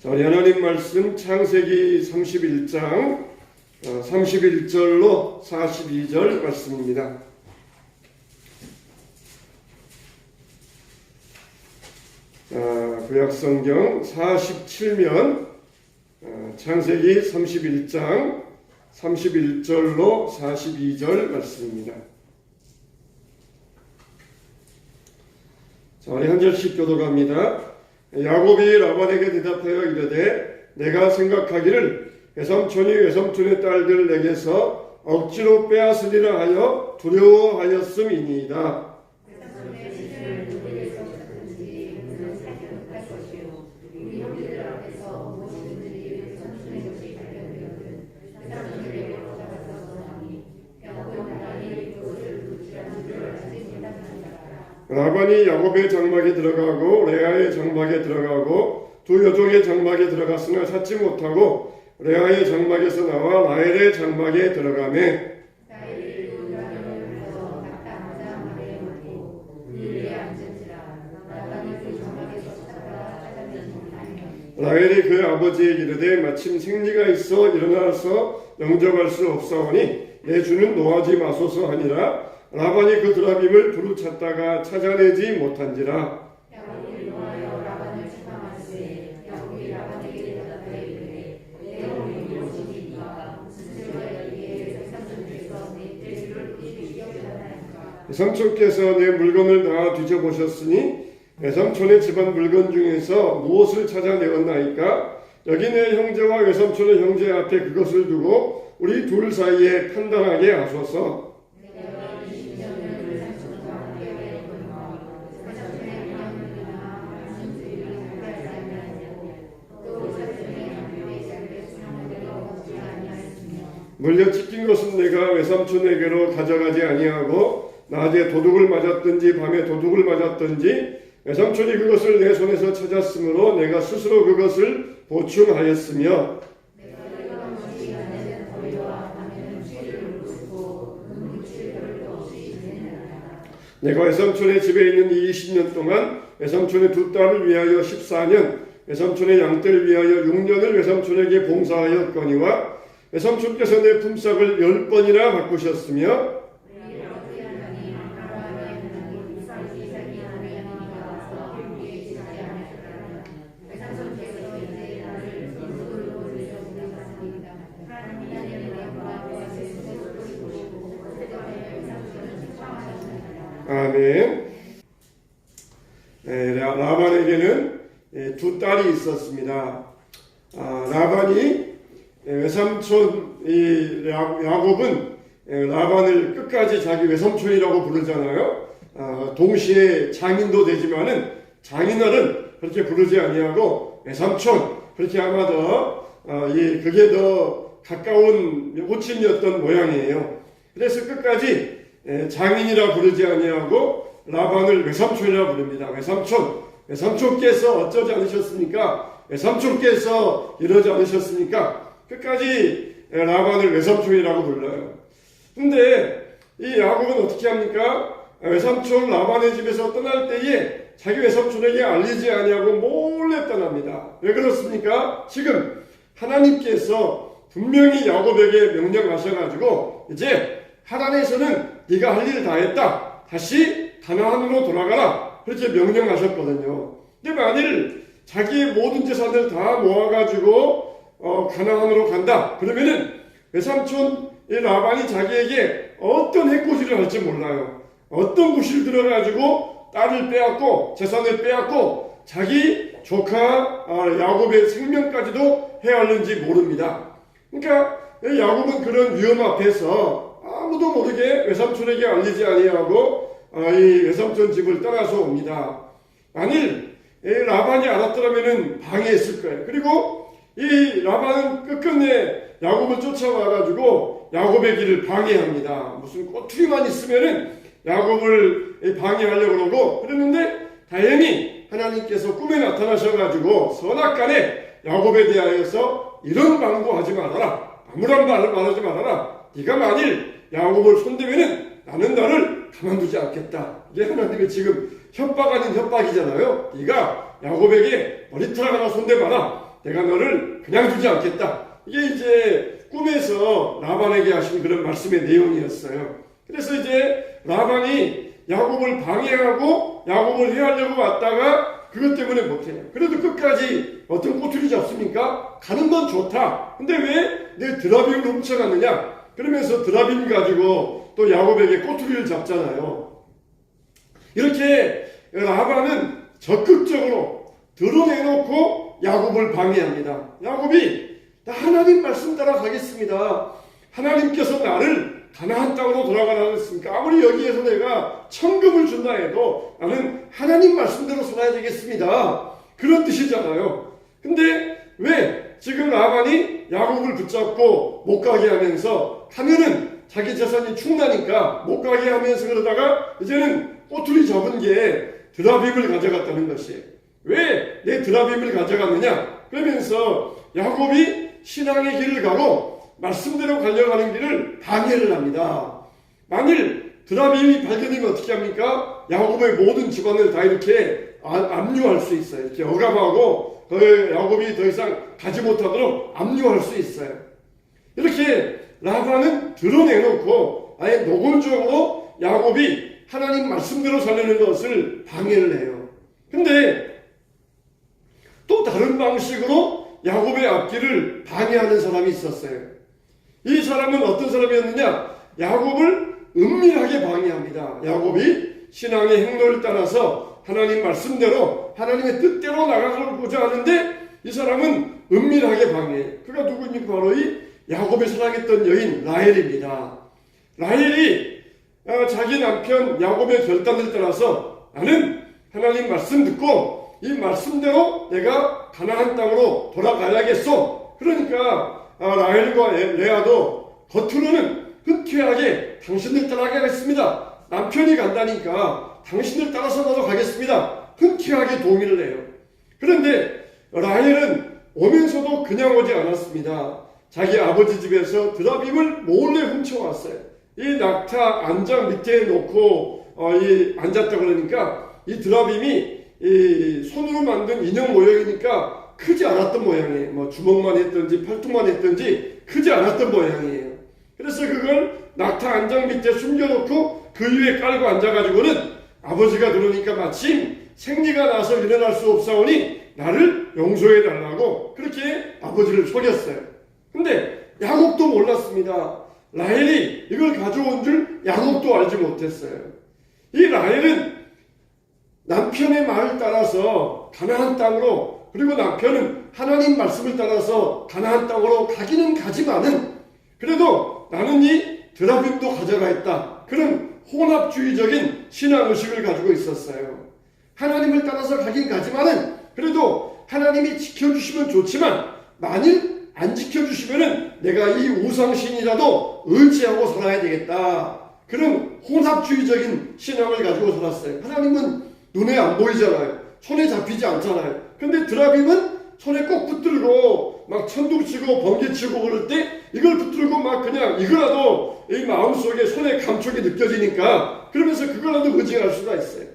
자, 우리 하나님 말씀 창세기 31장 31절로 42절 말씀입니다. 구약성경 47면 창세기 31장 31절로 42절 말씀입니다. 자, 우리 한 절씩 교독합니다. 야곱이 라반에게 대답하여 이르되 내가 생각하기를 외삼촌이 외삼촌의 딸들 내게서 억지로 빼앗으리라 하여 두려워하였음이니이다. 라반이 야곱의 장막에 들어가고 레아의 장막에 들어가고 두 여종의 장막에 들어갔으나 찾지 못하고 레아의 장막에서 나와 라헬의 장막에 들어가매 라헬이 그 아버지에게 이르되 마침 생리가 있어 일어나서 영접할 수 없사오니 내 주는 노하지 마소서 하니라. 라반이 그 드라빔을 두루 찾다가 찾아내지 못한지라. 외삼촌께서 내 물건을 다 뒤져보셨으니 외삼촌의 집안 물건 중에서 무엇을 찾아내었나이까? 여기 내 형제와 외삼촌의 형제 앞에 그것을 두고 우리 둘 사이에 판단하게 하소서. 물려 찢긴 것은 내가 외삼촌에게로 가져가지 아니하고 낮에 도둑을 맞았든지 밤에 도둑을 맞았든지 외삼촌이 그것을 내 손에서 찾았으므로 내가 스스로 그것을 보충하였으며 내가 외삼촌의 집에 있는 이 20년 동안 외삼촌의 두 딸을 위하여 14년 외삼촌의 양떼를 위하여 6년을 외삼촌에게 봉사하였거니와 외삼촌께서 내 품삯을 10번이나 바꾸셨으며 아멘. 라반에게는 두 딸이 있었습니다. 라반이 외삼촌 야곱은 라반을 끝까지 자기 외삼촌이라고 부르잖아요. 동시에 장인도 되지만은 장인어른 그렇게 부르지 아니하고 외삼촌 그렇게 아마 더 그게 더 가까운 호칭이었던 모양이에요. 그래서 끝까지 장인이라 부르지 아니하고 라반을 외삼촌이라 부릅니다. 외삼촌께서 어쩌지 않으셨습니까? 외삼촌께서 이러지 않으셨습니까? 끝까지 라반을 외삼촌이라고 불러요. 근데 이 야곱은 어떻게 합니까? 외삼촌 라반의 집에서 떠날 때에 자기 외삼촌에게 알리지 아니하고 몰래 떠납니다. 왜 그렇습니까? 지금 하나님께서 분명히 야곱에게 명령하셔가지고 이제 하란에서는 네가 할 일 다 했다. 다시 가나안으로 돌아가라. 그렇게 명령하셨거든요. 근데 만일 자기의 모든 재산을 다 모아가지고 가나안으로 간다. 그러면은 외삼촌 라반이 자기에게 어떤 해코지를 할지 몰라요. 어떤 구실 들어가지고 딸을 빼앗고 재산을 빼앗고 자기 조카 야곱의 생명까지도 헤아리는지 모릅니다. 그러니까 야곱은 그런 위험 앞에서 아무도 모르게 외삼촌에게 알리지 아니하고 이 외삼촌 집을 떠나서 옵니다. 만일 라반이 알았더라면 방해했을 거예요. 그리고 이 라반은 끝끝내 야곱을 쫓아와가지고 야곱의 길을 방해합니다. 무슨 꼬투리만 있으면은 야곱을 방해하려고 그러고 그랬는데 다행히 하나님께서 꿈에 나타나셔가지고 선악간에 야곱에 대하여서 이런 방구하지 말아라. 아무런 말을 말하지 말아라. 네가 만일 야곱을 손대면은 나는 너를 가만두지 않겠다. 이게 하나님의 지금 협박 아닌 협박이잖아요. 네가 야곱에게 머리털 하나 손대봐라. 내가 너를 그냥 두지 않겠다. 이게 이제 꿈에서 라반에게 하신 그런 말씀의 내용이었어요. 그래서 이제 라반이 야곱을 방해하고 야곱을 해하려고 왔다가 그것 때문에 못해요. 그래도 끝까지 어떤 꼬투리 잡습니까? 가는 건 좋다. 근데 왜 내 드라빔을 훔쳐갔느냐? 그러면서 드라빔 가지고 또 야곱에게 꼬투리를 잡잖아요. 이렇게 라반은 적극적으로 드러내놓고 야곱을 방해합니다. 야곱이 나 하나님 말씀 따라 가겠습니다. 하나님께서 나를 가나안 땅으로 돌아가라 했습니까? 아무리 여기에서 내가 천금을 준다 해도 나는 하나님 말씀대로 살아야 되겠습니다. 그런 뜻이잖아요. 근데 왜 지금 라반이 야곱을 붙잡고 못 가게 하면서 가면은 자기 재산이 충나니까 못 가게 하면서 그러다가 이제는 꼬투리 잡은 게 드라빔을 가져갔다는 것이에요. 왜 내 드라빔을 가져갔느냐? 그러면서 야곱이 신앙의 길을 가고 말씀대로 가려가는 길을 방해를 합니다. 만일 드라빔이 발견되면 어떻게 합니까? 야곱의 모든 집안을 다 이렇게 압류할 수 있어요. 이렇게 억압하고 야곱이 더 이상 가지 못하도록 압류할 수 있어요. 이렇게 라반은 드러내놓고 아예 노골적으로 야곱이 하나님 말씀대로 살려는 것을 방해를 해요. 근데 또 다른 방식으로 야곱의 앞길을 방해하는 사람이 있었어요. 이 사람은 어떤 사람이었느냐? 야곱을 은밀하게 방해합니다. 야곱이 신앙의 행로를 따라서 하나님 말씀대로 하나님의 뜻대로 나가고자 하는데 이 사람은 은밀하게 방해해요. 그가 누구입니까? 바로 이 야곱이 사랑했던 여인 라헬입니다. 라헬이 자기 남편 야곱의 결단을 따라서 나는 하나님 말씀 듣고 이 말씀대로 내가 가나안 땅으로 돌아가야겠소. 그러니까 라헬과 레아도 겉으로는 흔쾌하게 당신들 따라가겠습니다. 남편이 간다니까 당신들 따라서 나도 가겠습니다. 흔쾌하게 동의를 해요. 그런데 라헬은 오면서도 그냥 오지 않았습니다. 자기 아버지 집에서 드라빔을 몰래 훔쳐왔어요. 이 낙타 안장 밑에 놓고 앉았다 그러니까 이 드라빔이 이 손으로 만든 인형 모양이니까 크지 않았던 모양이에요. 뭐 주먹만 했든지 팔뚝만 했든지 크지 않았던 모양이에요. 그래서 그걸 낙타 안장 밑에 숨겨놓고 그 위에 깔고 앉아가지고는 아버지가 들어오니까 마침 생리가 나서 일어날 수 없사오니 나를 용서해달라고 그렇게 아버지를 속였어요. 근데 야곱도 몰랐습니다. 라헬이 이걸 가져온 줄 야곱도 알지 못했어요. 이 라헬은 남편의 말을 따라서 가나안 땅으로, 그리고 남편은 하나님 말씀을 따라서 가나안 땅으로 가기는 가지만은 그래도 나는 이 드라빔도 가져가겠다. 그런 혼합주의적인 신앙의식을 가지고 있었어요. 하나님을 따라서 가긴 가지만은 그래도 하나님이 지켜주시면 좋지만 만일 안 지켜주시면은 내가 이 우상신이라도 의지하고 살아야 되겠다. 그런 혼합주의적인 신앙을 가지고 살았어요. 하나님은 눈에 안 보이잖아요. 손에 잡히지 않잖아요. 근데 드라빔은 손에 꼭 붙들고 막 천둥치고 번개치고 그럴 때 이걸 붙들고 막 그냥 이거라도 이 마음속에 손에 감촉이 느껴지니까 그러면서 그거라도 의지할 수가 있어요.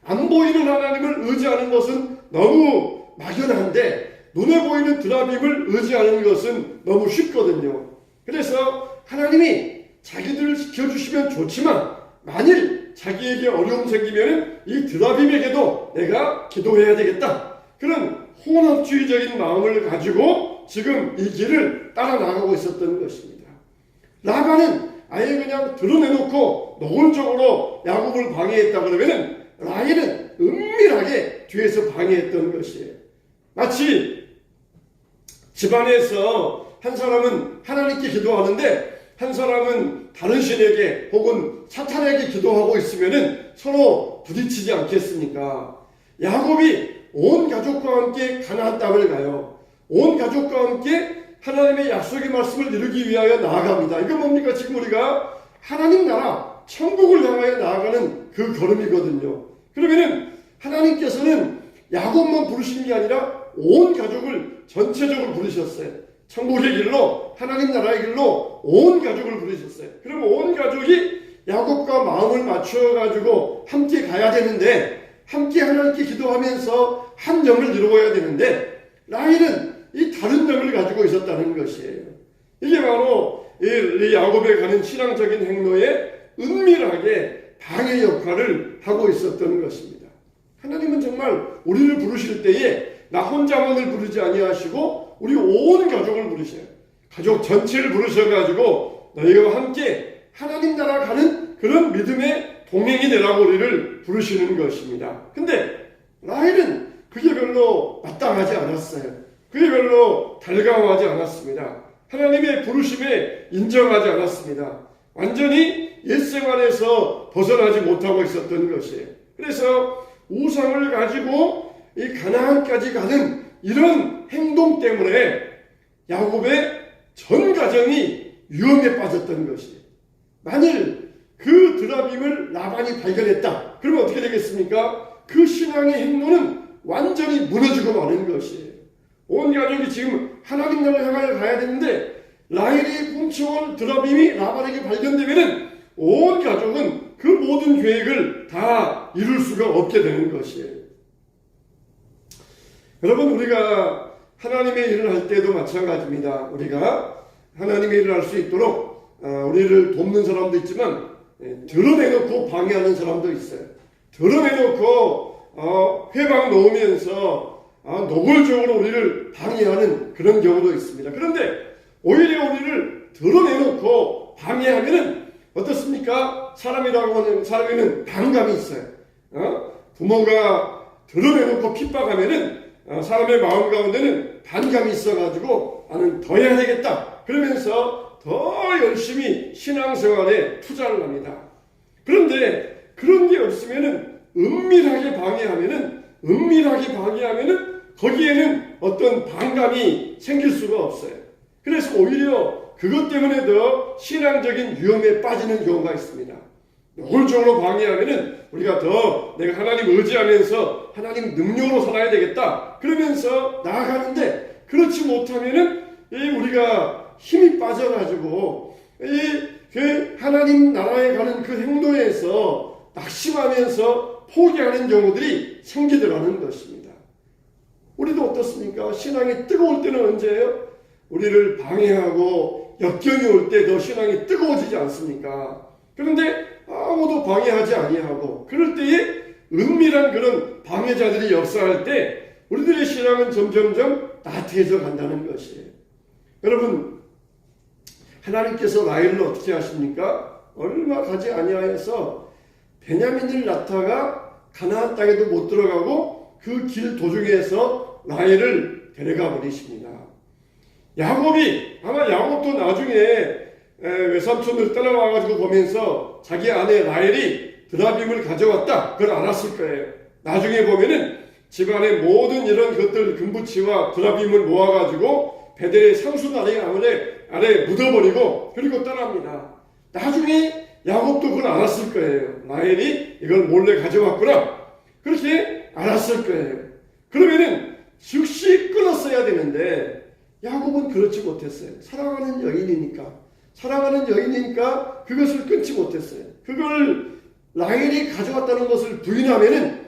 안 보이는 하나님을 의지하는 것은 너무 막연한데 눈에 보이는 드라빔을 의지하는 것은 너무 쉽거든요. 그래서 하나님이 자기들을 지켜주시면 좋지만 만일 자기에게 어려움 생기면 이 드라빔에게도 내가 기도해야 되겠다. 그런 혼합주의적인 마음을 가지고 지금 이 길을 따라 나가고 있었던 것입니다. 라반은 아예 그냥 드러내놓고 노골적으로 야곱을 방해했다 그러면은 라헬은 은밀하게 뒤에서 방해했던 것이에요. 마치 집안에서 한 사람은 하나님께 기도하는데 한 사람은 다른 신에게 혹은 사탄에게 기도하고 있으면은 서로 부딪히지 않겠습니까? 야곱이 온 가족과 함께 가나안 땅을 가요. 온 가족과 함께 하나님의 약속의 말씀을 이루기 위하여 나아갑니다. 이거 뭡니까? 지금 우리가 하나님 나라 천국을 향하여 나아가는 그 걸음이거든요. 그러면은 하나님께서는 야곱만 부르신 게 아니라 온 가족을 전체적으로 부르셨어요. 천국의 길로, 하나님 나라의 길로 온 가족을 부르셨어요. 그럼 온 가족이 야곱과 마음을 맞춰가지고 함께 가야 되는데 함께 하나님께 기도하면서 한 영을 이루어야 되는데 라헬은 다른 점을 가지고 있었다는 것이에요. 이게 바로 이 야곱에 가는 신앙적인 행로에 은밀하게 방해 역할을 하고 있었던 것입니다. 하나님은 정말 우리를 부르실 때에 나 혼자만을 부르지 아니하시고 우리 온 가족을 부르셔요. 가족 전체를 부르셔가지고 너희와 함께 하나님 나라 가는 그런 믿음의 동행이 되라고 우리를 부르시는 것입니다. 근데 라헬은 그게 별로 마땅하지 않았어요. 그게 별로 달가워하지 않았습니다. 하나님의 부르심에 인정하지 않았습니다. 완전히 옛생활에서 벗어나지 못하고 있었던 것이에요. 그래서 우상을 가지고 이 가나안까지 가는 이런 행동 때문에 야곱의 전 가정이 위험에 빠졌던 것이에요. 만일 그 드라빔을 라반이 발견했다. 그러면 어떻게 되겠습니까? 그 신앙의 행로는 완전히 무너지고 마는 것이에요. 온 가족이 지금 하나님 나라를 향하여 가야 되는데 라헬이 훔쳐온 드라빔이 라반에게 발견되면은 온 가족은 그 모든 계획을 다 이룰 수가 없게 되는 것이에요. 여러분, 우리가 하나님의 일을 할 때도 마찬가지입니다. 우리가 하나님의 일을 할 수 있도록 우리를 돕는 사람도 있지만 드러내놓고 방해하는 사람도 있어요. 드러내놓고 회방 놓으면서 노골적으로 우리를 방해하는 그런 경우도 있습니다. 그런데 오히려 우리를 드러내놓고 방해하면은 어떻습니까? 사람이라고 하는 사람에는 반감이 있어요. 부모가 드러내놓고 핍박하면은 사람의 마음 가운데는 반감이 있어가지고 나는 더 해야 되겠다. 그러면서 더 열심히 신앙생활에 투자를 합니다. 그런데 그런 게 없으면은 은밀하게 방해하면은 거기에는 어떤 반감이 생길 수가 없어요. 그래서 오히려 그것 때문에 더 신앙적인 위험에 빠지는 경우가 있습니다. 노골적으로 방해하면은 우리가 더 내가 하나님 의지하면서 하나님 능력으로 살아야 되겠다. 그러면서 나아가는데 그렇지 못하면은 우리가 힘이 빠져가지고 그 하나님 나라에 가는 그 행동에서 낙심하면서 포기하는 경우들이 생기더라는 것입니다. 우리도 어떻습니까? 신앙이 뜨거울 때는 언제예요? 우리를 방해하고 역경이 올 때 더 신앙이 뜨거워지지 않습니까? 그런데 아무도 방해하지 아니하고 그럴 때에 은밀한 그런 방해자들이 역사할 때 우리들의 신앙은 점점점 나태해져 간다는 것이에요. 여러분, 하나님께서 라헬을 어떻게 하십니까? 얼마 가지 아니하여서 베냐민을 낳다가 가나안 땅에도 못 들어가고 그 길 도중에서 라헬을 데려가 버리십니다. 아마 야곱도 나중에 외삼촌을 따라와가지고 보면서 자기 아내 라헬이 드라빔을 가져왔다. 그걸 알았을 거예요. 나중에 보면은 집안의 모든 이런 것들 금부치와 드라빔을 모아가지고 베델의 상수 아래 묻어버리고 그리고 떠납니다. 나중에 야곱도 그걸 알았을 거예요. 라헬이 이걸 몰래 가져왔구나. 그렇게 알았을 거예요. 그러면은 즉시 끊었어야 되는데 야곱은 그렇지 못했어요. 사랑하는 여인이니까 그것을 끊지 못했어요. 그걸 라헬이 가져왔다는 것을 부인하면은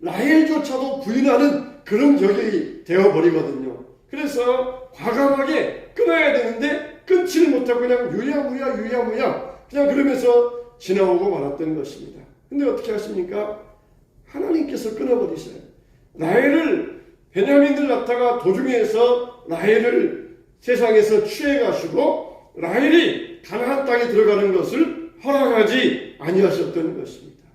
라헬조차도 부인하는 그런 격이 되어버리거든요. 그래서 과감하게 끊어야 되는데 끊지를 못하고 그냥 유야무야 그냥 그러면서 지나오고 말았던 것입니다. 근데 어떻게 하십니까? 하나님께서 끊어버리셔요. 라헬을 베냐민을 낳다가 도중에서 라헬을 세상에서 취해가시고 라헬이 가나안 땅에 들어가는 것을 허락하지 아니하셨던 것입니다.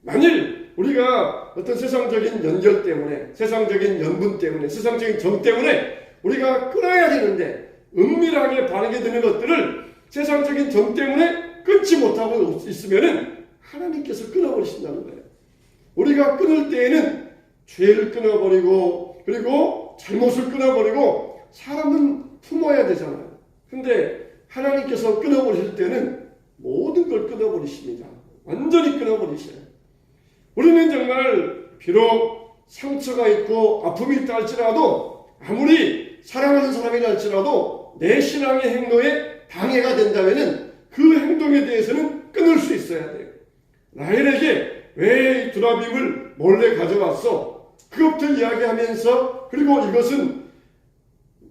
만일 우리가 어떤 세상적인 연결 때문에, 세상적인 연분 때문에, 세상적인 정 때문에 우리가 끊어야 되는데 은밀하게 반하게 되는 것들을 세상적인 정 때문에 끊지 못하고 있으면은 하나님께서 끊어버리신다는 거예요. 우리가 끊을 때에는 죄를 끊어버리고 그리고 잘못을 끊어버리고 사람은 품어야 되잖아요. 근데 하나님께서 끊어버리실 때는 모든 걸 끊어버리십니다. 완전히 끊어버리셔요. 우리는 정말 비록 상처가 있고 아픔이 있다 할지라도 아무리 사랑하는 사람이라 할지라도 내 신앙의 행동에 방해가 된다면 그 행동에 대해서는 끊을 수 있어야 돼요. 라헬에게 왜 드라빔을 몰래 가져왔어? 그것부터 이야기하면서 그리고 이것은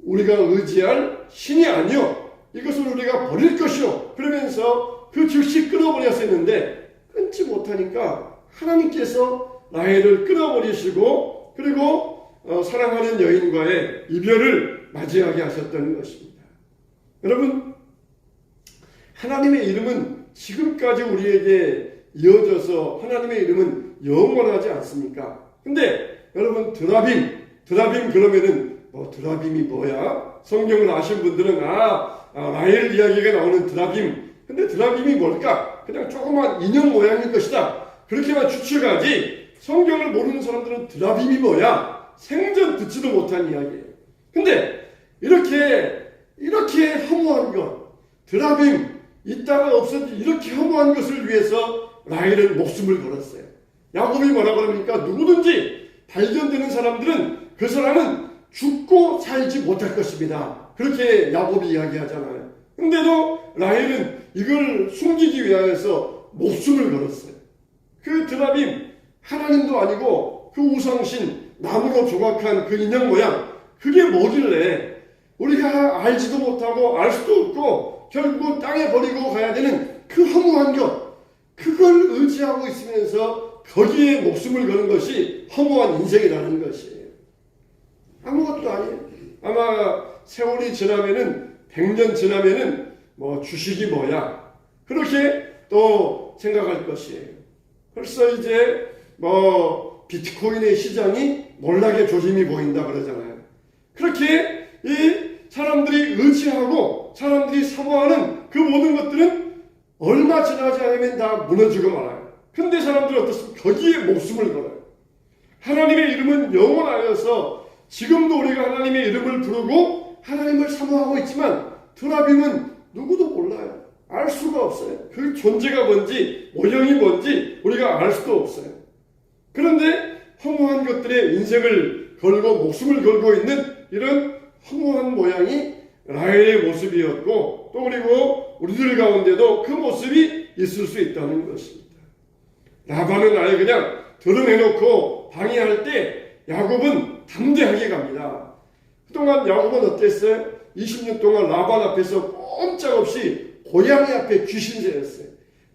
우리가 의지할 신이 아니요 이것을 우리가 버릴 것이요 그러면서 그 즉시 끊어버렸었는데 끊지 못하니까 하나님께서 라헬을 끊어버리시고 그리고 사랑하는 여인과의 이별을 맞이하게 하셨던 것입니다. 여러분, 하나님의 이름은 지금까지 우리에게 이어져서 하나님의 이름은 영원하지 않습니까? 근데 여러분, 드라빔 그러면은 드라빔이 뭐야? 성경을 아신 분들은 라헬 이야기가 나오는 드라빔. 근데 드라빔이 뭘까? 그냥 조그만 인형 모양일 것이다. 그렇게만 추측하지 성경을 모르는 사람들은 드라빔이 뭐야? 생전 듣지도 못한 이야기예요. 근데 이렇게 허무한 것, 드라빔 있다가 없어지 이렇게 허무한 것을 위해서 라헬은 목숨을 걸었어요. 야곱이 뭐라고 합니까? 누구든지 발견되는 사람들은 그 사람은 죽고 살지 못할 것입니다. 그렇게 야곱이 이야기하잖아요. 근데도 라헬은 이걸 숨기기 위하여서 목숨을 걸었어요. 그 드라빔 하나님도 아니고 그 우상신 나무로 조각한 그 인형 모양 그게 뭐길래 우리가 알지도 못하고 알 수도 없고 결국은 땅에 버리고 가야 되는 그 허무한 것 그걸 의지하고 있으면서 거기에 목숨을 거는 것이 허무한 인생이라는 것이에요. 아무것도 아니에요. 아마 세월이 지나면은 100년 지나면은 주식이 뭐야 그렇게 또 생각할 것이에요. 벌써 이제 비트코인의 시장이 몰락의 조짐이 보인다 그러잖아요. 그렇게 이 사람들이 의지하고 사람들이 사모하는 그 모든 것들은 얼마 지나지 않으면 다 무너지고 말아요. 근데 사람들은 어떻습니까? 거기에 목숨을 걸어요. 하나님의 이름은 영원하여서 지금도 우리가 하나님의 이름을 부르고 하나님을 사모하고 있지만 드라빔은 누구도 몰라요. 알 수가 없어요. 그 존재가 뭔지 모형이 뭔지 우리가 알 수도 없어요. 그런데 허무한 것들에 인생을 걸고 목숨을 걸고 있는 이런 허무한 모양이 라헬의 모습이었고 또 그리고 우리들 가운데도 그 모습이 있을 수 있다는 것입니다. 라반은 아예 그냥 드러내놓고 방해할 때 야곱은 담대하게 갑니다. 그동안 야곱은 어땠어요? 20년 동안 라반 앞에서 꼼짝없이 고양이 앞에 귀신세였어요.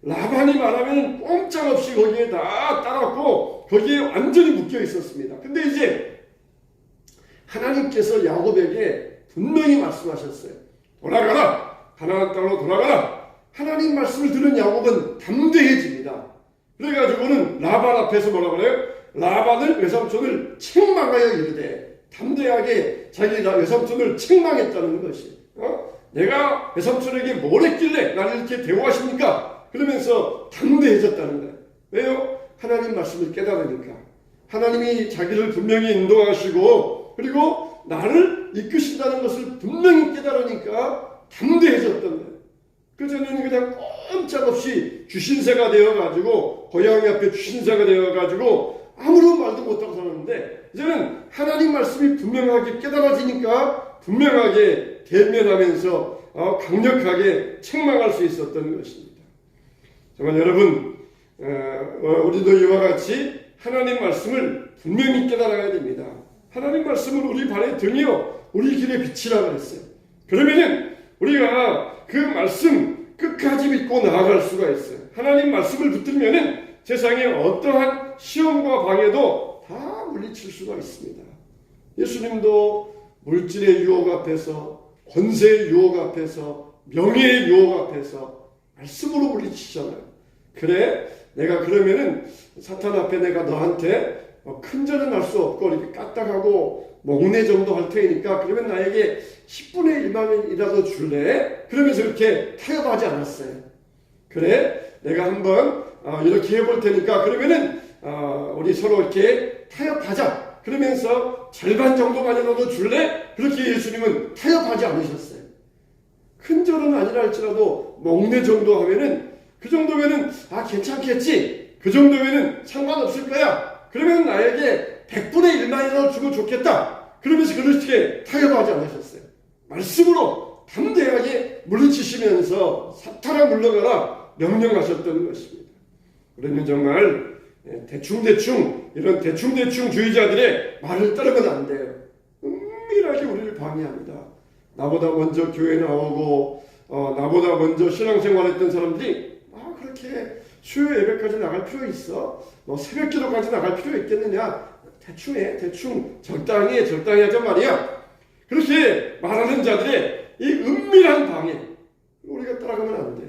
라반이 말하면 꼼짝없이 거기에 다 따랐고 거기에 완전히 묶여 있었습니다. 근데 이제 하나님께서 야곱에게 분명히 말씀하셨어요. 돌아가라! 가나안 땅으로 돌아가라! 하나님 말씀을 들은 야곱은 담대해집니다. 그래가지고는 라반 앞에서 뭐라고 그래요? 라반을 외삼촌을 책망하여 이르되 담대하게 자기 외삼촌을 책망했다는 것이 내가 외삼촌에게 뭘 했길래 나를 이렇게 대우하십니까? 그러면서 담대해졌다는 거예요. 왜요? 하나님 말씀을 깨달으니까. 하나님이 자기를 분명히 인도하시고 그리고 나를 이끄신다는 것을 분명히 깨달으니까 담대해졌던 거예요. 그전에는 그냥 꼼짝없이 귀신새가 되어가지고 고양이 앞에 귀신새가 되어가지고 아무런 말도 못하고 살았는데 이제는 하나님 말씀이 분명하게 깨달아지니까 분명하게 대면하면서 강력하게 책망할 수 있었던 것입니다. 정말 여러분 우리도 이와 같이 하나님 말씀을 분명히 깨달아야 됩니다. 하나님 말씀은 우리 발의 등이요 우리 길의 빛이라 그랬어요. 그러면은 우리가 그 말씀 끝까지 믿고 나아갈 수가 있어요. 하나님 말씀을 붙들면은 세상에 어떠한 시험과 방해도 다 물리칠 수가 있습니다. 예수님도 물질의 유혹 앞에서 권세의 유혹 앞에서 명예의 유혹 앞에서 말씀으로 물리치잖아요. 그래 내가 그러면은 사탄 앞에 내가 너한테 큰 절은 할 수 없고 이렇게 까딱하고 목내 정도 할 테니까 그러면 나에게 10분의 1만원이라도 줄래? 그러면서 이렇게 타협하지 않았어요. 그래 내가 한번 이렇게 해볼 테니까 그러면은 우리 서로 이렇게 타협하자. 그러면서 절반 정도만이라도 줄래? 그렇게 예수님은 타협하지 않으셨어요. 큰 절은 아니라 할지라도 목내 정도 하면은 그 정도면은 괜찮겠지. 그 정도면은 상관없을 거야. 그러면 나에게 100분의 1만이라도 주면 좋겠다. 그러면서 그렇게 타협하지 않으셨어요. 말씀으로 담대하게 물리치시면서 사탄아 물러가라 명령하셨던 것입니다. 그러면 정말 대충 이런 대충 주의자들의 말을 따르면 안 돼요. 은밀하게 우리를 방해합니다. 나보다 먼저 교회 나오고 나보다 먼저 신앙생활했던 사람들이 그렇게 수요 예배까지 나갈 필요 있어? 뭐 새벽 기도까지 나갈 필요 있겠느냐? 대충 해, 대충 적당히 하자 말이야. 그렇게 말하는 자들의 이 은밀한 방해, 우리가 따라가면 안 돼.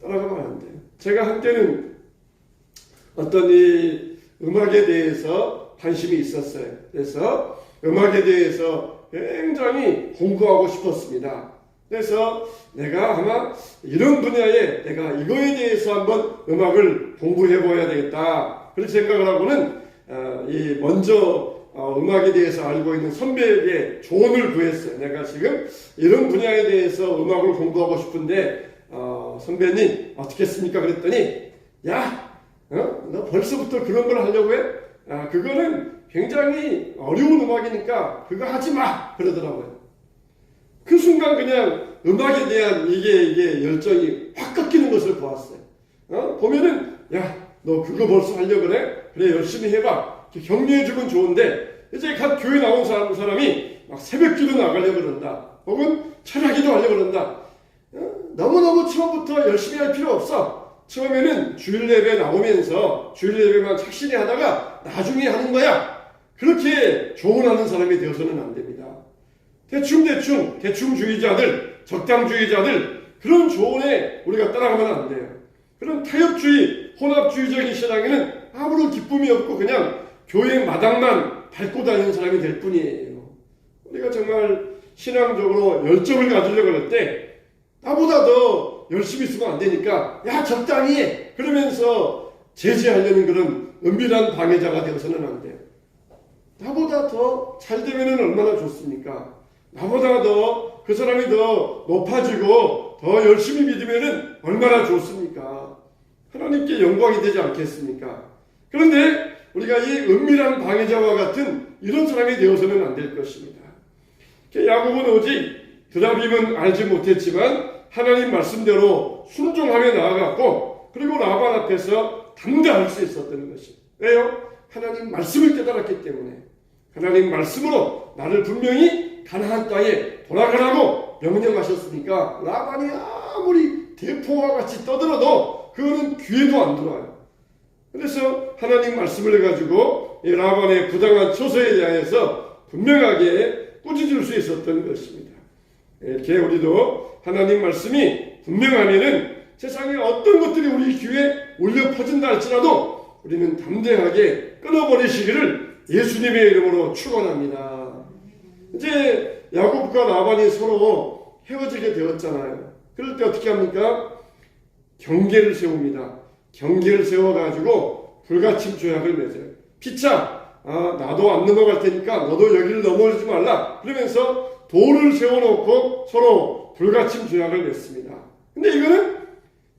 따라가면 안 돼. 제가 한때는 어떤 이 음악에 대해서 관심이 있었어요. 그래서 음악에 대해서 굉장히 공부하고 싶었습니다. 그래서 내가 아마 이런 분야에 내가 이거에 대해서 한번 음악을 공부해 보아야 되겠다. 그렇게 생각을 하고는 먼저 음악에 대해서 알고 있는 선배에게 조언을 구했어요. 내가 지금 이런 분야에 대해서 음악을 공부하고 싶은데 선배님 어떻게 했습니까? 그랬더니 너 벌써부터 그런 걸 하려고 해? 그거는 굉장히 어려운 음악이니까 그거 하지 마! 그러더라고요. 그 순간 그냥 음악에 대한 이게 열정이 확 꺾이는 것을 보았어요. 보면은 너 그거 벌써 하려고 그래? 그래 열심히 해봐. 격려해주면 좋은데 이제 갓 교회 나온 사람이 막 새벽기도 나가려고 그런다. 혹은 철야기도 하려고 그런다. 너무너무 처음부터 열심히 할 필요 없어. 처음에는 주일 예배 나오면서 주일 예배만 착실히 하다가 나중에 하는 거야. 그렇게 조언하는 사람이 되어서는 안 됩니다. 대충주의자들, 적당주의자들 그런 조언에 우리가 따라가면 안 돼요. 그런 타협주의, 혼합주의적인 신앙에는 아무런 기쁨이 없고 그냥 교회 마당만 밟고 다니는 사람이 될 뿐이에요. 우리가 정말 신앙적으로 열정을 가지려고 할 때 나보다 더 열심히 있으면 안 되니까 적당히 해! 그러면서 제지하려는 그런 은밀한 방해자가 되어서는 안 돼요. 나보다 더 잘 되면 얼마나 좋습니까? 나보다 더 그 사람이 더 높아지고 더 열심히 믿으면 얼마나 좋습니까? 하나님께 영광이 되지 않겠습니까? 그런데 우리가 이 은밀한 방해자와 같은 이런 사람이 되어서는 안 될 것입니다. 야곱은 오직 드라빔은 알지 못했지만 하나님 말씀대로 순종하며 나아갔고 그리고 라반 앞에서 담대할 수 있었던 것입니다. 왜요? 하나님 말씀을 깨달았기 때문에 하나님 말씀으로 나를 분명히 가나안 땅에 돌아가라고 명령하셨으니까 라반이 아무리 대포와 같이 떠들어도 그거는 귀에도 안 들어와요. 그래서 하나님 말씀을 가지고 이 라반의 부당한 처소에 대해서 분명하게 꾸짖을 수 있었던 것입니다. 이렇게 우리도 하나님 말씀이 분명하면은 세상에 어떤 것들이 우리 귀에 울려 퍼진다 할지라도 우리는 담대하게 끊어버리시기를 예수님의 이름으로 축원합니다. 이제 야곱과 라반이 서로 헤어지게 되었잖아요. 그럴 때 어떻게 합니까? 경계를 세웁니다. 경계를 세워가지고 불가침 조약을 맺어요. 피차, 나도 안 넘어갈 테니까 너도 여기를 넘어오지 말라. 그러면서 돌을 세워놓고 서로 불가침 조약을 맺습니다. 근데 이거는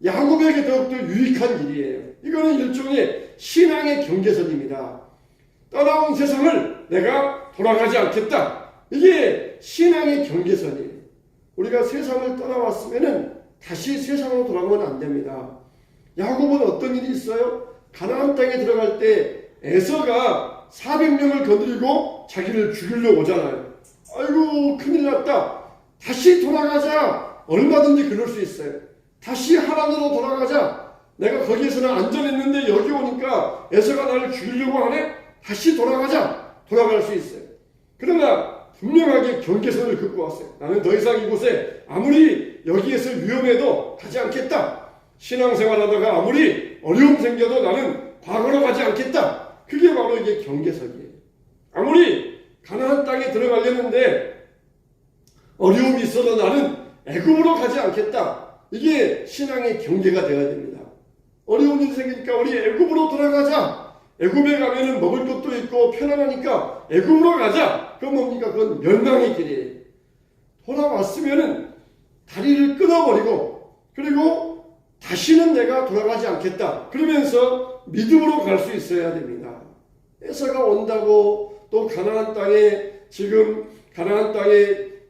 야곱에게 더욱더 유익한 일이에요. 이거는 일종의 신앙의 경계선입니다. 떠나온 세상을 내가 돌아가지 않겠다. 이게 신앙의 경계선이에요. 우리가 세상을 떠나왔으면 다시 세상으로 돌아가면 안 됩니다. 야곱은 어떤 일이 있어요? 가나안 땅에 들어갈 때 에서가 400명을 거느리고 자기를 죽이려고 오잖아요. 아이고 큰일 났다. 다시 돌아가자. 얼마든지 그럴 수 있어요. 다시 하란으로 돌아가자. 내가 거기에서는 안전했는데 여기 오니까 에서가 나를 죽이려고 하네. 다시 돌아가자. 돌아갈 수 있어요. 그러나 분명하게 경계선을 긋고 왔어요. 나는 더 이상 이곳에 아무리 여기에서 위험해도 가지 않겠다. 신앙생활하다가 아무리 어려움 생겨도 나는 과거로 가지 않겠다. 그게 바로 이게 경계선이에요. 아무리 가나안 땅에 들어가려는데 어려움이 있어도 나는 애굽으로 가지 않겠다. 이게 신앙의 경계가 되어야 됩니다. 어려운 일이 생기니까 우리 애굽으로 돌아가자. 애굽에 가면은 먹을 것도 있고 편안하니까 애굽으로 가자. 그건 뭡니까? 그건 멸망의 길이에요. 돌아왔으면은 다리를 끊어버리고 그리고 다시는 내가 돌아가지 않겠다. 그러면서 믿음으로 갈 수 있어야 됩니다. 에서가 온다고 또 가나안 땅에 지금 가나안 땅에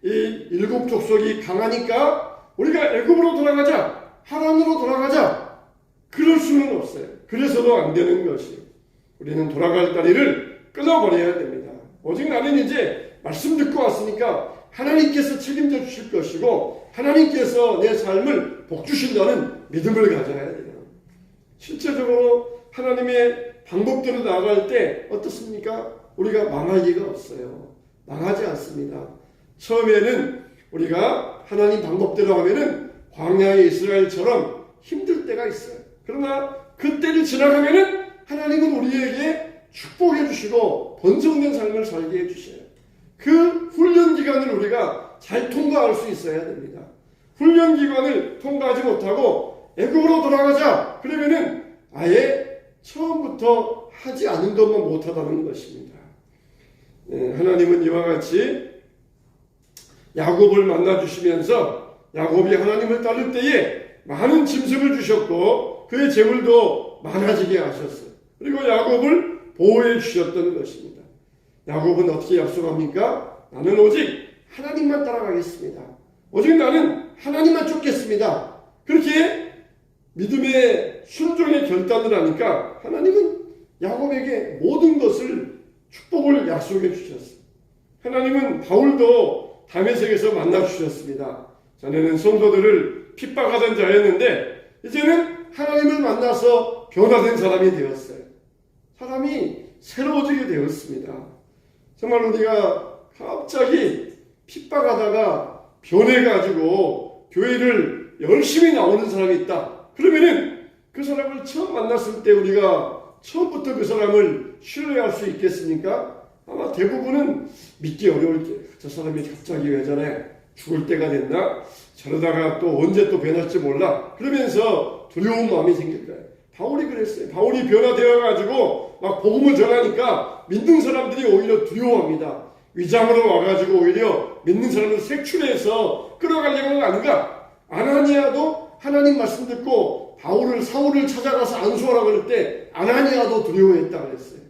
이 일곱 족속이 강하니까 우리가 애굽으로 돌아가자. 하란으로 돌아가자. 그럴 수는 없어요. 그래서도 안 되는 것이에요. 우리는 돌아갈 다리를 끊어버려야 됩니다. 오직 나는 이제 말씀 듣고 왔으니까 하나님께서 책임져 주실 것이고 하나님께서 내 삶을 복주신다는 믿음을 가져야 돼요. 실제적으로 하나님의 방법대로 나아갈 때 어떻습니까? 우리가 망할 리가 없어요. 망하지 않습니다. 처음에는 우리가 하나님 방법대로 하면은 광야의 이스라엘처럼 힘들 때가 있어요. 그러나 그때를 지나가면은 하나님은 우리에게 축복해 주시고 번성된 삶을 살게 해 주셔요. 그 훈련 기간을 우리가 잘 통과할 수 있어야 됩니다. 훈련 기간을 통과하지 못하고 애국으로 돌아가자 그러면은 아예 처음부터 하지 않은 것만 못하다는 것입니다. 하나님은 이와 같이 야곱을 만나주시면서 야곱이 하나님을 따를 때에 많은 짐승을 주셨고 그의 재물도 많아지게 하셨어요. 그리고 야곱을 보호해 주셨던 것입니다. 야곱은 어떻게 약속합니까? 나는 오직 하나님만 따라가겠습니다. 오직 나는 하나님만 쫓겠습니다. 그렇게 믿음의 순종의 결단을 하니까 하나님은 야곱에게 모든 것을 축복을 약속해 주셨어요. 하나님은 바울도 다메섹에서 만나 주셨습니다. 전에는 성도들을 핍박하던 자였는데 이제는 하나님을 만나서 변화된 사람이 되었어요. 사람이 새로워지게 되었습니다. 정말 우리가 갑자기 핍박하다가 변해가지고 교회를 열심히 나오는 사람이 있다. 그러면은 그 사람을 처음 만났을 때 우리가 처음부터 그 사람을 신뢰할 수 있겠습니까? 아마 대부분은 믿기 어려울 게, 저 사람이 갑자기 왜 저래? 죽을 때가 됐나? 저러다가 또 언제 또 변할지 몰라. 그러면서 두려운 마음이 생길 거예요. 바울이 그랬어요. 바울이 변화되어가지고 막 복음을 전하니까 믿는 사람들이 오히려 두려워합니다. 위장으로 와가지고 오히려 믿는 사람을 색출해서 끌어가려는 건 아닌가? 아나니아도 하나님 말씀 듣고 사울을 찾아가서 안수하라고 그럴 때 아나니아도 두려워했다 그랬어요.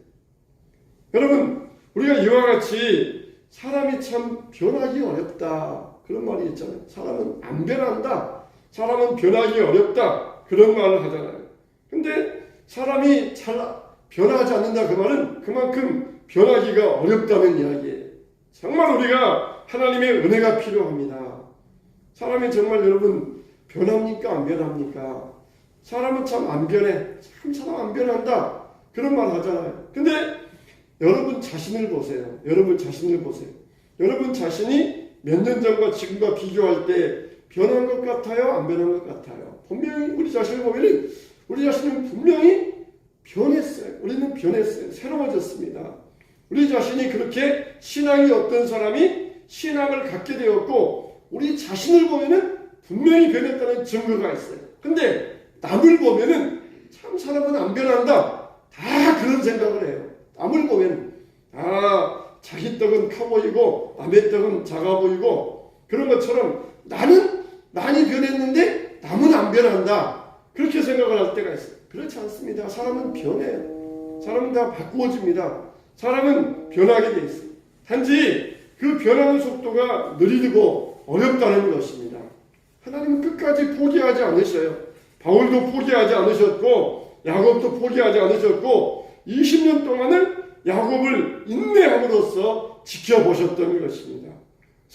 여러분, 우리가 이와 같이 사람이 참 변하기 어렵다 그런 말이 있잖아요. 사람은 안 변한다. 사람은 변하기 어렵다. 그런 말을 하잖아요. 근데 사람이 잘 변하지 않는다 그 말은 그만큼 변하기가 어렵다는 이야기예요. 정말 우리가 하나님의 은혜가 필요합니다. 사람이 정말 여러분 변합니까? 안 변합니까? 사람은 참 안 변해. 참 사람 안 변한다. 그런 말 하잖아요. 근데 여러분 자신을 보세요. 여러분 자신을 보세요. 여러분 자신이 몇 년 전과 지금과 비교할 때 변한 것 같아요? 안 변한 것 같아요? 분명히 우리 자신을 보면 우리 자신은 분명히 변했어요. 우리는 변했어요. 새로워졌습니다. 우리 자신이 그렇게 신앙이 없던 사람이 신앙을 갖게 되었고 우리 자신을 보면은 분명히 변했다는 증거가 있어요. 근데 남을 보면은 참 사람은 안 변한다. 다 그런 생각을 해요. 남을 보면 자기 떡은 커 보이고 남의 떡은 작아 보이고 그런 것처럼 나는 많이 변했는데 남은 안 변한다. 그렇게 생각을 할 때가 있어요. 그렇지 않습니다. 사람은 변해요. 사람은 다 바꾸어집니다. 사람은 변하게 돼 있어요. 단지 그 변하는 속도가 느리고 어렵다는 것입니다. 하나님은 끝까지 포기하지 않으셔요. 바울도 포기하지 않으셨고 야곱도 포기하지 않으셨고 20년 동안을 야곱을 인내함으로써 지켜보셨던 것입니다.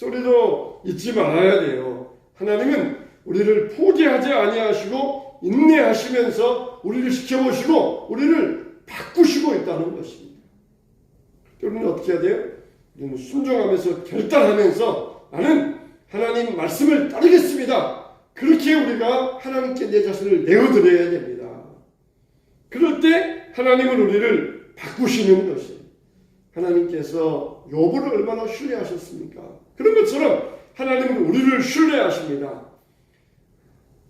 우리도 잊지 말아야 돼요. 하나님은 우리를 포기하지 아니하시고 인내하시면서 우리를 지켜보시고 우리를 바꾸시고 있다는 것입니다. 우리는 어떻게 해야 돼요? 우리는 순종하면서 결단하면서 나는 하나님 말씀을 따르겠습니다. 그렇게 우리가 하나님께 내 자신을 내어드려야 됩니다. 그럴 때 하나님은 우리를 바꾸시는 것이 하나님께서 욥을 얼마나 신뢰하셨습니까? 그런 것처럼 하나님은 우리를 신뢰하십니다.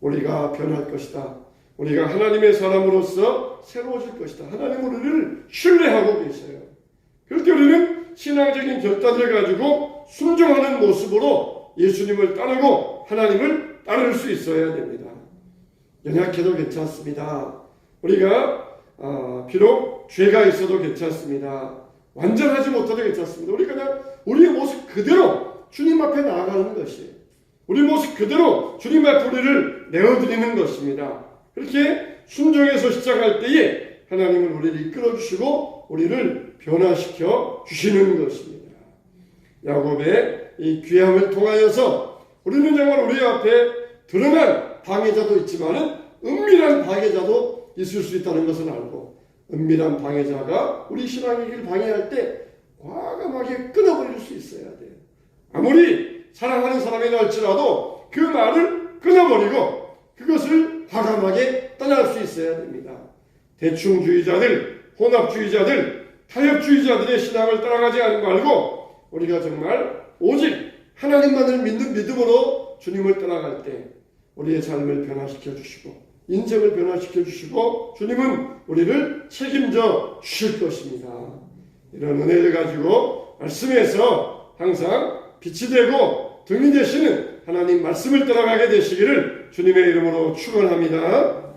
우리가 변할 것이다. 우리가 하나님의 사람으로서 새로워질 것이다. 하나님은 우리를 신뢰하고 계셔요. 그럴 때 우리는 신앙적인 결단을 가지고 순종하는 모습으로 예수님을 따르고 하나님을 따를 수 있어야 됩니다. 연약해도 괜찮습니다. 우리가 비록 죄가 있어도 괜찮습니다. 완전하지 못해도 괜찮습니다. 우리 그냥 우리의 모습 그대로 주님 앞에 나아가는 것이에요. 우리 모습 그대로 주님 앞에 우리를 내어드리는 것입니다. 그렇게 순종해서 시작할 때에 하나님은 우리를 이끌어 주시고 우리를 변화시켜 주시는 것입니다. 야곱의 이 귀함을 통하여서 우리는 정말 우리 앞에 드러난 방해자도 있지만은 은밀한 방해자도 있을 수 있다는 것을 알고, 은밀한 방해자가 우리 신앙의 길 방해할 때 과감하게 끊어버릴 수 있어야 돼요. 아무리 사랑하는 사람이라 할지라도 그 말을 끊어버리고 그것을 과감하게 떠날 수 있어야 됩니다. 대충주의자들, 혼합주의자들, 타협주의자들의 신앙을 따라가지 말고 우리가 정말 오직 하나님만을 믿는 믿음으로 주님을 따라갈 때 우리의 삶을 변화시켜 주시고 인생을 변화시켜 주시고 주님은 우리를 책임져 주실 것입니다. 이런 은혜를 가지고 말씀에서 항상 빛이 되고 등이 되시는 하나님 말씀을 따라가게 되시기를 주님의 이름으로 축원합니다.